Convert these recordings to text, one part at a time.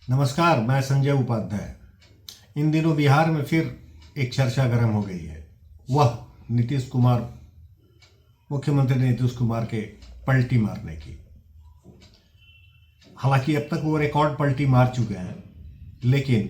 नमस्कार, मैं संजय उपाध्याय। इन दिनों बिहार में फिर एक चर्चा गर्म हो गई है, वह नीतीश कुमार, मुख्यमंत्री नीतीश कुमार के पलटी मारने की। हालांकि अब तक वो रिकॉर्ड पलटी मार चुके हैं, लेकिन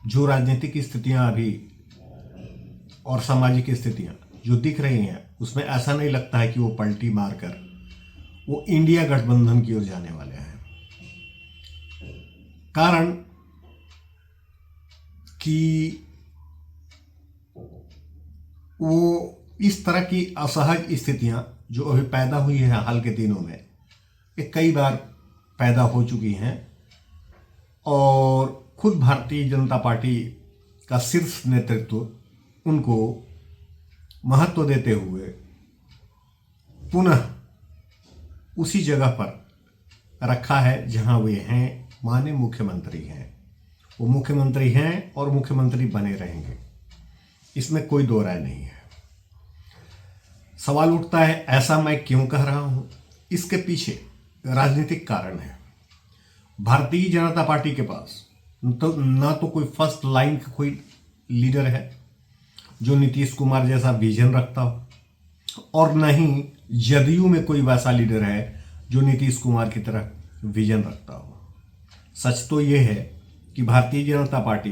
जो राजनीतिक स्थितियां अभी और सामाजिक स्थितियां जो दिख रही हैं, उसमें ऐसा नहीं लगता है कि वो पलटी मारकर वो इंडिया गठबंधन की ओर जाने वाले हैं। कारण कि वो इस तरह की असहज स्थितियां जो अभी पैदा हुई हैं हाल के दिनों में, ये कई बार पैदा हो चुकी हैं और खुद भारतीय जनता पार्टी का शीर्ष नेतृत्व उनको महत्व देते हुए पुनः उसी जगह पर रखा है जहां वे हैं, माने मुख्यमंत्री हैं। वो मुख्यमंत्री हैं और मुख्यमंत्री बने रहेंगे, इसमें कोई दो राय नहीं है। सवाल उठता है, ऐसा मैं क्यों कह रहा हूं? इसके पीछे राजनीतिक कारण है। भारतीय जनता पार्टी के पास ना तो कोई फर्स्ट लाइन का कोई लीडर है जो नीतीश कुमार जैसा विजन रखता हो, और न ही जदयू में कोई वैसा लीडर है जो नीतीश कुमार की तरह विजन रखता हो। सच तो यह है कि भारतीय जनता पार्टी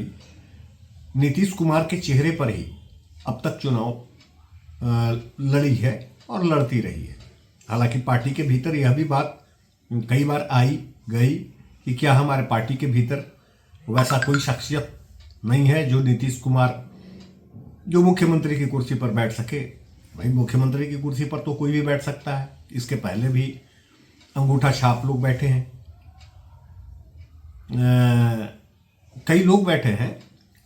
नीतीश कुमार के चेहरे पर ही अब तक चुनाव लड़ी है और लड़ती रही है। हालांकि पार्टी के भीतर यह भी बात कई बार आई गई कि क्या हमारे पार्टी के भीतर वैसा कोई शख्सियत नहीं है जो नीतीश कुमार जो मुख्यमंत्री की कुर्सी पर बैठ सके। भाई, मुख्यमंत्री की कुर्सी पर तो कोई भी बैठ सकता है। इसके पहले भी अंगूठा छाप लोग बैठे हैं, कई लोग बैठे हैं।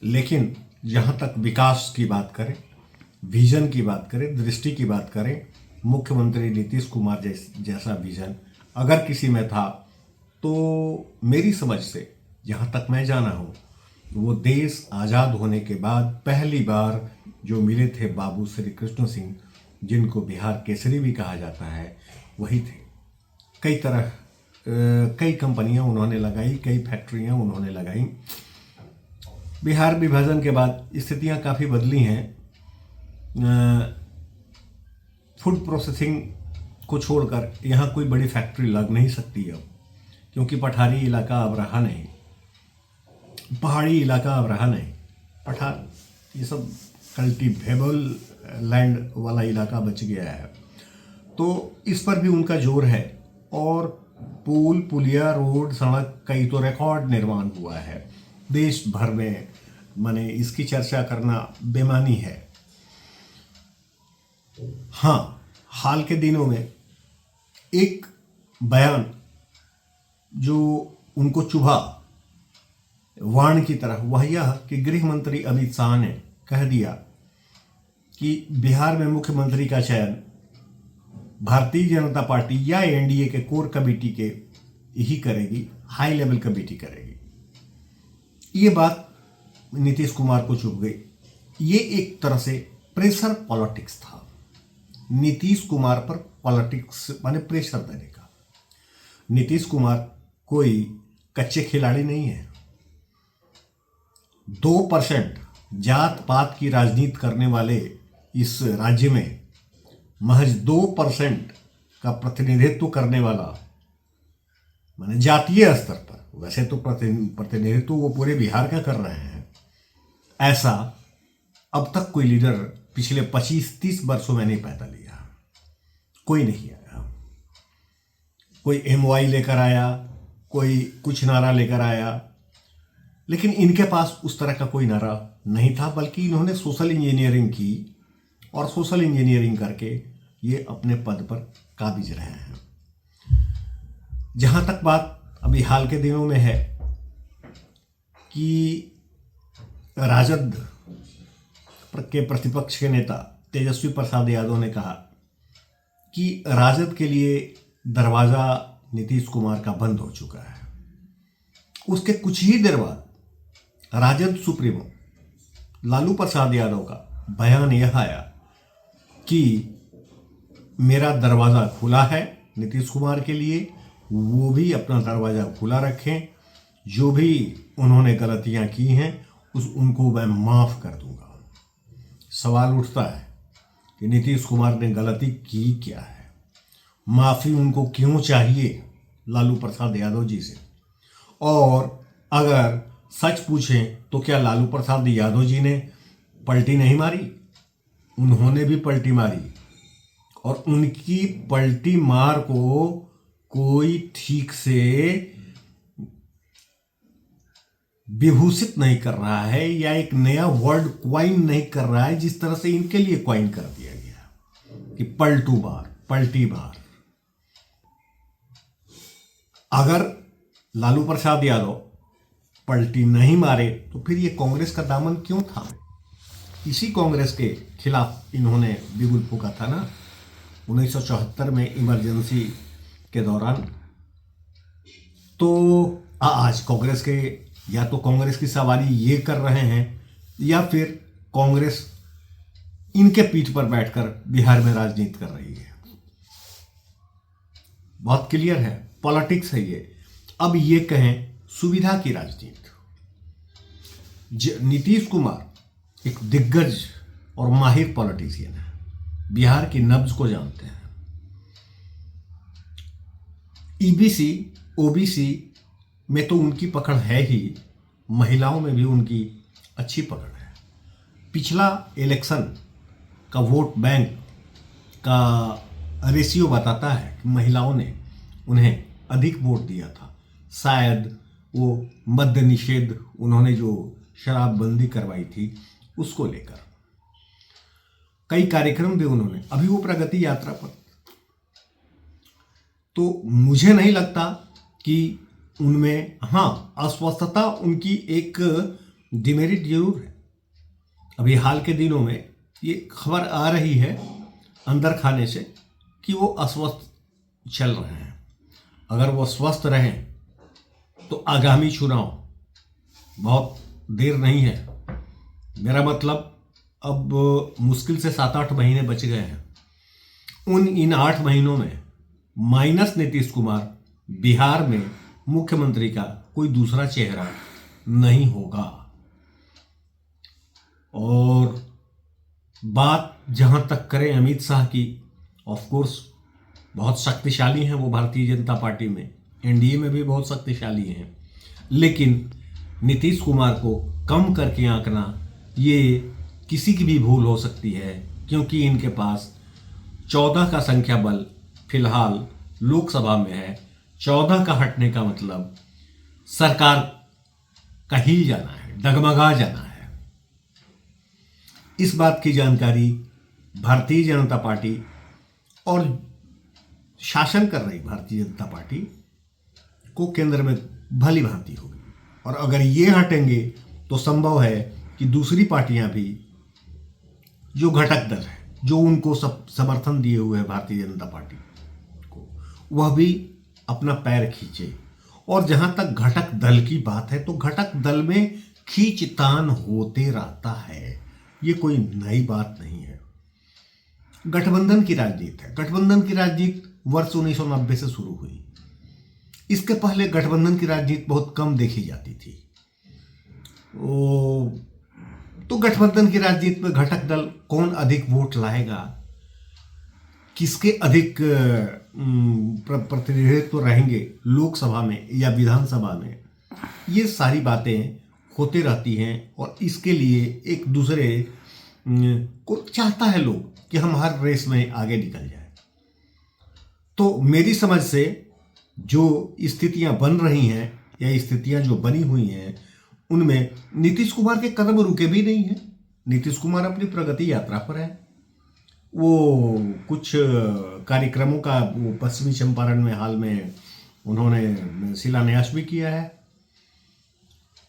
लेकिन जहां तक विकास की बात करें, विजन की बात करें, दृष्टि की बात करें, मुख्यमंत्री नीतीश कुमार जैसा विजन अगर किसी में था तो मेरी समझ से जहां तक मैं जाना हूं, वो देश आज़ाद होने के बाद पहली बार जो मिले थे बाबू श्री कृष्ण सिंह, जिनको बिहार केसरी भी कहा जाता है, वही थे। कई कंपनियां उन्होंने लगाई, कई फैक्ट्रियां उन्होंने लगाई। बिहार विभाजन के बाद स्थितियां काफ़ी बदली हैं। फूड प्रोसेसिंग को छोड़कर यहाँ कोई बड़ी फैक्ट्री लग नहीं सकती अब, क्योंकि पठारी इलाका अब रहा नहीं, पहाड़ी इलाका अब रहा नहीं। पठार ये सब कल्टीवेबल लैंड वाला इलाका बच गया है, तो इस पर भी उनका जोर है। और पुल, पुलिया, रोड, सड़क, कई तो रिकॉर्ड निर्माण हुआ है देश भर में। माने इसकी चर्चा करना बेमानी है। हाँ, हाल के दिनों में एक बयान जो उनको चुभा वाण की तरह, वह यह कि गृह मंत्री अमित शाह ने कह दिया कि बिहार में मुख्यमंत्री का चयन भारतीय जनता पार्टी या एनडीए के कोर कमेटी के ही करेगी, हाई लेवल कमेटी करेगी। ये बात नीतीश कुमार को चुभ गई। ये एक तरह से प्रेशर पॉलिटिक्स था, नीतीश कुमार पर पॉलिटिक्स माने प्रेशर देने का। नीतीश कुमार कोई कच्चे खिलाड़ी नहीं है। 2% जात पात की राजनीति करने वाले इस राज्य में महज 2% का प्रतिनिधित्व करने वाला, माने जातीय स्तर पर, वैसे तो प्रतिनिधित्व वो पूरे बिहार का कर रहे हैं, ऐसा अब तक कोई लीडर पिछले 25-30 वर्षों में नहीं पैदा लिया। कोई नहीं आया। कोई MY लेकर आया, कोई कुछ नारा लेकर आया, लेकिन इनके पास उस तरह का कोई नारा नहीं था, बल्कि इन्होंने सोशल इंजीनियरिंग की और सोशल इंजीनियरिंग करके ये अपने पद पर काबिज रहे हैं। जहां तक बात अभी हाल के दिनों में है कि राजद के प्रतिपक्ष के नेता तेजस्वी प्रसाद यादव ने कहा कि राजद के लिए दरवाजा नीतीश कुमार का बंद हो चुका है। उसके कुछ ही देर बाद राजद सुप्रीमो लालू प्रसाद यादव का बयान यह आया कि मेरा दरवाज़ा खुला है नीतीश कुमार के लिए, वो भी अपना दरवाज़ा खुला रखें। जो भी उन्होंने गलतियां की हैं उनको मैं माफ कर दूंगा। सवाल उठता है कि नीतीश कुमार ने गलती की क्या है, माफी उनको क्यों चाहिए लालू प्रसाद यादव जी से, और अगर सच पूछें तो क्या लालू प्रसाद यादव जी ने पलटी नहीं मारी? उन्होंने भी पलटी मारी, और उनकी पलटी मार को कोई ठीक से विभूषित नहीं कर रहा है या एक नया वर्ड क्वाइन नहीं कर रहा है, जिस तरह से इनके लिए क्वाइन कर दिया गया कि पलटू बार, पलटी बार। अगर लालू प्रसाद यादव पलटी नहीं मारे तो फिर ये कांग्रेस का दामन क्यों थामे? इसी कांग्रेस के खिलाफ इन्होंने बिगुल फूंका था ना 1974 में इमरजेंसी के दौरान। तो आज कांग्रेस के, या तो कांग्रेस की सवारी ये कर रहे हैं या फिर कांग्रेस इनके पीठ पर बैठकर बिहार में राजनीति कर रही है। बहुत क्लियर है, पॉलिटिक्स है ये। अब ये कहें सुविधा की राजनीति। नीतीश कुमार एक दिग्गज और माहिर पॉलिटिशियन है, बिहार की नब्ज को जानते हैं। ईबीसी ओबीसी में तो उनकी पकड़ है ही, महिलाओं में भी उनकी अच्छी पकड़ है। पिछला इलेक्शन का वोट बैंक का रेशियो बताता है कि महिलाओं ने उन्हें अधिक वोट दिया था। शायद वो मद्य निषेध, उन्होंने जो शराबबंदी करवाई थी उसको लेकर कई कार्यक्रम भी उन्होंने, अभी वो प्रगति यात्रा पर। तो मुझे नहीं लगता कि उनमें, हाँ, अस्वस्थता उनकी एक डिमेरिट जरूर है। अभी हाल के दिनों में ये खबर आ रही है अंदर खाने से कि वो अस्वस्थ चल रहे हैं। अगर वो स्वस्थ रहें तो आगामी चुनाव बहुत देर नहीं है। मेरा मतलब अब मुश्किल से 7-8 महीने बच गए हैं। इन 8 महीनों में माइनस नीतीश कुमार बिहार में मुख्यमंत्री का कोई दूसरा चेहरा नहीं होगा। और बात जहां तक करें अमित शाह की, ऑफ कोर्स बहुत शक्तिशाली हैं वो भारतीय जनता पार्टी में, एनडीए में भी बहुत शक्तिशाली हैं, लेकिन नीतीश कुमार को कम करके आंकना ये किसी की भी भूल हो सकती है, क्योंकि इनके पास 14 का संख्या बल फिलहाल लोकसभा में है। 14 का हटने का मतलब सरकार का हिल जाना है, डगमगा जाना है। इस बात की जानकारी भारतीय जनता पार्टी और शासन कर रही भारतीय जनता पार्टी को केंद्र में भली भांति होगी। और अगर ये हटेंगे तो संभव है कि दूसरी पार्टियां भी, जो घटक दल है, जो उनको समर्थन दिए हुए है भारतीय जनता पार्टी को, वह भी अपना पैर खींचे। और जहां तक घटक दल की बात है तो घटक दल में खींचतान होते रहता है, ये कोई नई बात नहीं है। गठबंधन की राजनीति है। गठबंधन की राजनीति वर्ष 1990 से शुरू हुई। इसके पहले गठबंधन की राजनीति बहुत कम देखी जाती थी। तो गठबंधन की राजनीति में घटक दल कौन अधिक वोट लाएगा, किसके अधिक प्रतिनिधित्व रहेंगे लोकसभा में या विधानसभा में, ये सारी बातें होती रहती हैं। और इसके लिए एक दूसरे को चाहता है लोग कि हम हर रेस में आगे निकल जाए। तो मेरी समझ से जो स्थितियां बन रही हैं या स्थितियां जो बनी हुई हैं, उनमें नीतीश कुमार के कदम रुके भी नहीं हैं। नीतीश कुमार अपनी प्रगति यात्रा पर है। वो कुछ कार्यक्रमों का वो पश्चिमी चंपारण में हाल में उन्होंने शिलान्यास भी किया है।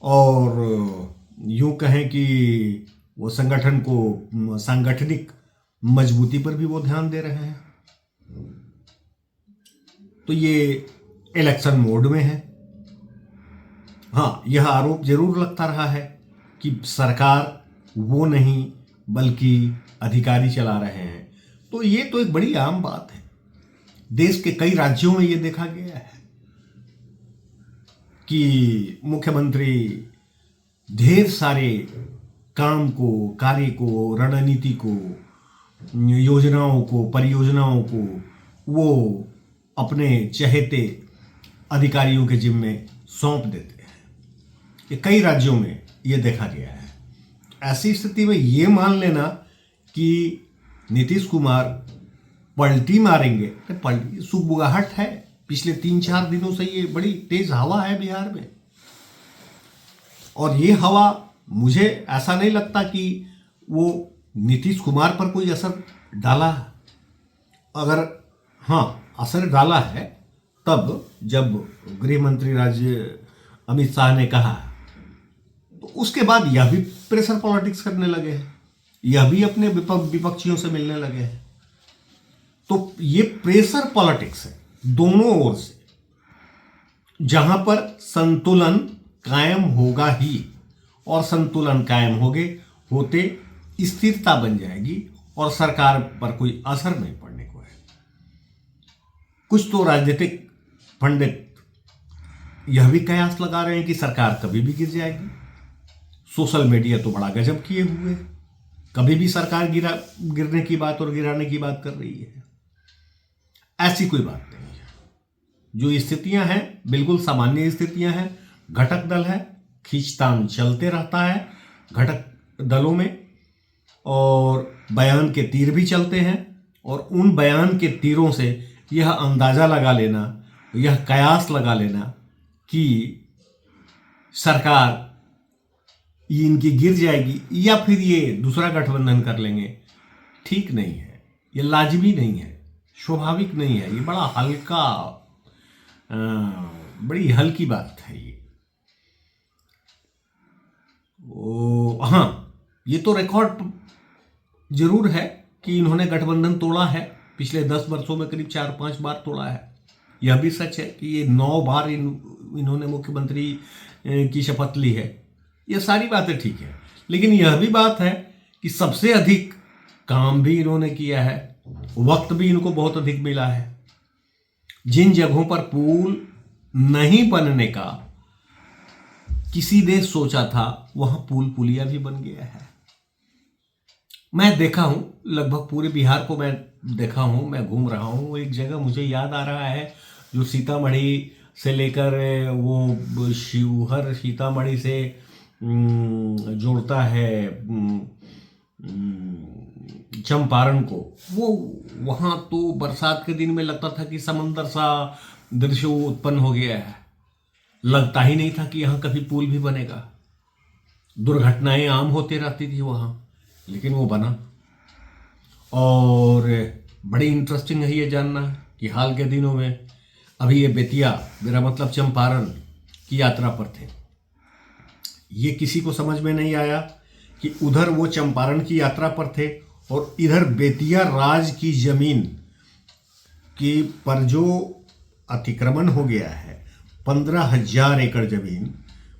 और यूं कहें कि वो संगठन को, सांगठनिक मजबूती पर भी वो ध्यान दे रहे हैं। तो ये इलेक्शन मोड में है। हाँ, यह आरोप जरूर लगता रहा है कि सरकार वो नहीं बल्कि अधिकारी चला रहे हैं। तो ये तो एक बड़ी आम बात है। देश के कई राज्यों में ये देखा गया है कि मुख्यमंत्री ढेर सारे काम को, कार्य को, रणनीति को, योजनाओं को, परियोजनाओं को वो अपने चहेते अधिकारियों के जिम्मे सौंप देते हैं। ये कई राज्यों में ये देखा गया है। ऐसी स्थिति में ये मान लेना कि नीतीश कुमार पलटी मारेंगे, पलटी सुगबुगाहट है। पिछले 3-4 दिनों से ये बड़ी तेज हवा है बिहार में, और ये हवा मुझे ऐसा नहीं लगता कि वो नीतीश कुमार पर कोई असर डाला है। अगर हाँ असर डाला है तब जब गृह मंत्री राज्य अमित शाह ने कहा, तो उसके बाद यह भी प्रेशर पॉलिटिक्स करने लगे हैं, यह भी अपने विपक्षियों से मिलने लगे हैं। तो ये प्रेशर पॉलिटिक्स है दोनों ओर से, जहां पर संतुलन कायम होगा ही, और संतुलन कायम होते स्थिरता बन जाएगी और सरकार पर कोई असर नहीं पड़ने को है। कुछ तो राजनीतिक पंडित यह भी कयास लगा रहे हैं कि सरकार कभी भी गिर जाएगी। सोशल मीडिया तो बड़ा गजब किए हुए है, कभी भी सरकार गिरने की बात और गिराने की बात कर रही है। ऐसी कोई बात नहीं है। जो स्थितियां हैं बिल्कुल सामान्य स्थितियां हैं। घटक दल है, खींचतान चलते रहता है घटक दलों में, और बयान के तीर भी चलते हैं, और उन बयान के तीरों से यह अंदाजा लगा लेना, यह कयास लगा लेना कि सरकार ये इनकी गिर जाएगी या फिर ये दूसरा गठबंधन कर लेंगे, ठीक नहीं है। ये लाजिमी नहीं है, स्वाभाविक नहीं है। ये बड़ा हल्का, बड़ी हल्की बात है ये। हाँ, ये तो रिकॉर्ड जरूर है कि इन्होंने गठबंधन तोड़ा है। पिछले 10 वर्षों में करीब 4-5 बार तोड़ा है। यह भी सच है कि ये 9 बार इन्होंने मुख्यमंत्री की शपथ ली है। ये सारी बातें ठीक है, लेकिन यह भी बात है कि सबसे अधिक काम भी इन्होंने किया है, वक्त भी इनको बहुत अधिक मिला है। जिन जगहों पर पुल नहीं बनने का किसी ने सोचा था, वहां पुल पुलिया भी बन गया है। मैं देखा हूं, लगभग पूरे बिहार को मैं देखा हूं, मैं घूम रहा हूं। एक जगह मुझे याद आ रहा है, जो सीतामढ़ी से लेकर वो शिवहर सीतामढ़ी से जोड़ता है चंपारण को। वो वहां तो बरसात के दिन में लगता था कि समंदर सा दृश्य उत्पन्न हो गया है। लगता ही नहीं था कि यहाँ कभी पुल भी बनेगा। दुर्घटनाएं आम होती रहती थी वहाँ, लेकिन वो बना। और बड़ी इंटरेस्टिंग है ये जानना कि हाल के दिनों में अभी ये बेतिया, मेरा मतलब चंपारण की यात्रा पर थे। ये किसी को समझ में नहीं आया कि उधर वो चंपारण की यात्रा पर थे और इधर बेतिया राज की जमीन की पर जो अतिक्रमण हो गया है, 15,000 एकड़ जमीन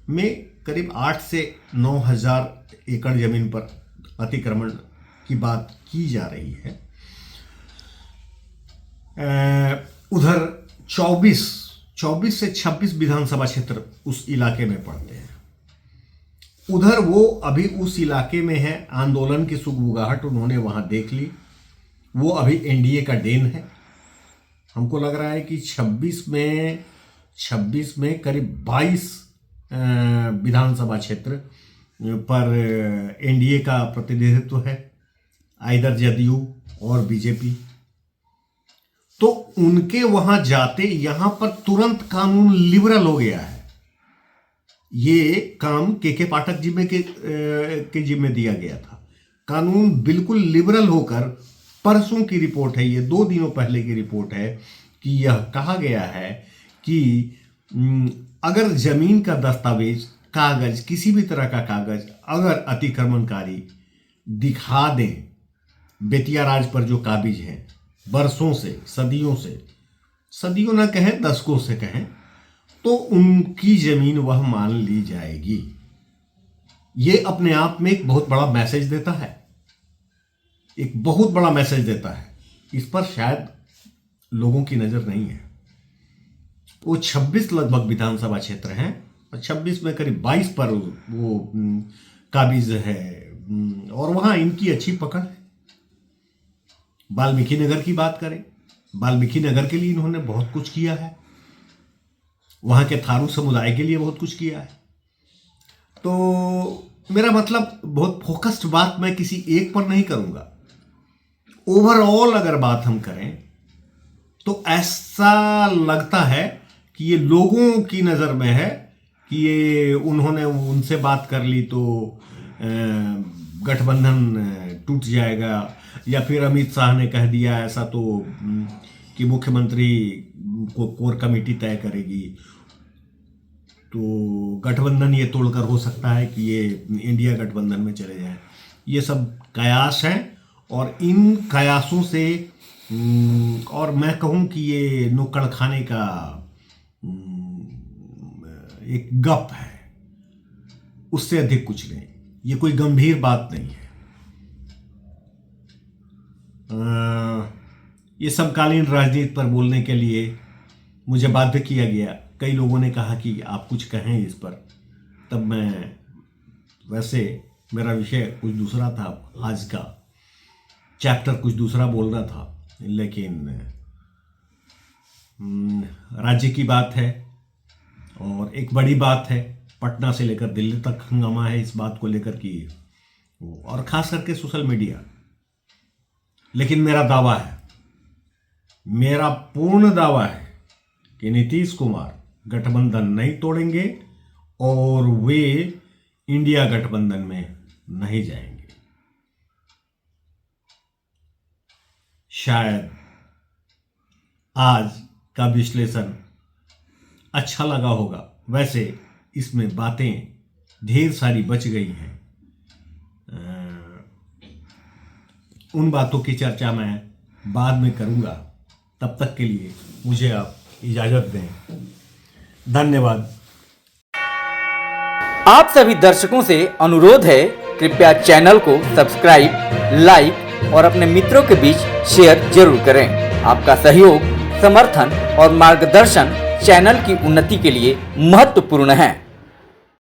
में करीब 8 से 9,000 एकड़ जमीन पर अतिक्रमण की बात की जा रही है। उधर 24 से 26 विधानसभा क्षेत्र उस इलाके में पड़ते हैं। उधर वो अभी उस इलाके में है, आंदोलन की सुगबुगाहट उन्होंने वहां देख ली। वो अभी एनडीए का देन है। हमको लग रहा है कि 26 में करीब 22 विधानसभा क्षेत्र पर एनडीए का प्रतिनिधित्व है, आइदर जदयू और बीजेपी। तो उनके वहां जाते यहां पर तुरंत कानून लिबरल हो गया है। ये काम के पाठक जिम्मे के जिम्मे दिया गया था। कानून बिल्कुल लिबरल होकर, परसों की रिपोर्ट है, ये 2 दिनों पहले की रिपोर्ट है कि यह कहा गया है कि अगर जमीन का दस्तावेज, कागज, किसी भी तरह का कागज अगर अतिक्रमणकारी दिखा दें, बेतिया राज पर जो काबिज है बरसों से, सदियों ना कहें, दशकों से कहें, तो उनकी जमीन वह मान ली जाएगी। ये अपने आप में एक बहुत बड़ा मैसेज देता है, एक बहुत बड़ा मैसेज देता है। इस पर शायद लोगों की नजर नहीं है। वो 26 लगभग विधानसभा क्षेत्र हैं और 26 में करीब 22 पर वो काबिज है और वहाँ इनकी अच्छी पकड़ है। वाल्मीकि नगर की बात करें, वाल्मीकि नगर के लिए इन्होंने बहुत कुछ किया है, वहाँ के थारू समुदाय के लिए बहुत कुछ किया है। तो मेरा मतलब बहुत फोकस्ड बात मैं किसी एक पर नहीं करूँगा। ओवरऑल अगर बात हम करें तो ऐसा लगता है कि ये लोगों की नज़र में है कि ये उन्होंने उनसे बात कर ली तो गठबंधन टूट जाएगा, या फिर अमित शाह ने कह दिया ऐसा तो कि मुख्यमंत्री को कोर कमेटी तय करेगी, तो गठबंधन ये तोड़कर हो सकता है कि ये इंडिया गठबंधन में चले जाए। ये सब कयास हैं और इन कयासों से और मैं कहूँ कि ये नुक्कड़ खाने का एक गप है, उससे अधिक कुछ नहीं। ये कोई गंभीर बात नहीं है। ये समकालीन राजनीति पर बोलने के लिए मुझे बाध्य किया गया। कई लोगों ने कहा कि आप कुछ कहें इस पर, तब मैं, वैसे मेरा विषय कुछ दूसरा था, आज का चैप्टर कुछ दूसरा बोलना था, लेकिन राज्य की बात है और एक बड़ी बात है, पटना से लेकर दिल्ली तक हंगामा है इस बात को लेकर कि, और खास करके सोशल मीडिया। लेकिन मेरा दावा है, मेरा पूर्ण दावा है कि नीतीश कुमार गठबंधन नहीं तोड़ेंगे और वे इंडिया गठबंधन में नहीं जाएंगे। शायद आज का विश्लेषण अच्छा लगा होगा, वैसे इसमें बातें ढेर सारी बच गई हैं। उन बातों की चर्चा मैं बाद में करूंगा। तब तक के लिए मुझे आप इजाजत दें। धन्यवाद। आप सभी दर्शकों से अनुरोध है, कृपया चैनल को सब्सक्राइब, लाइक और अपने मित्रों के बीच शेयर जरूर करें। आपका सहयोग, समर्थन और मार्गदर्शन चैनल की उन्नति के लिए महत्वपूर्ण है।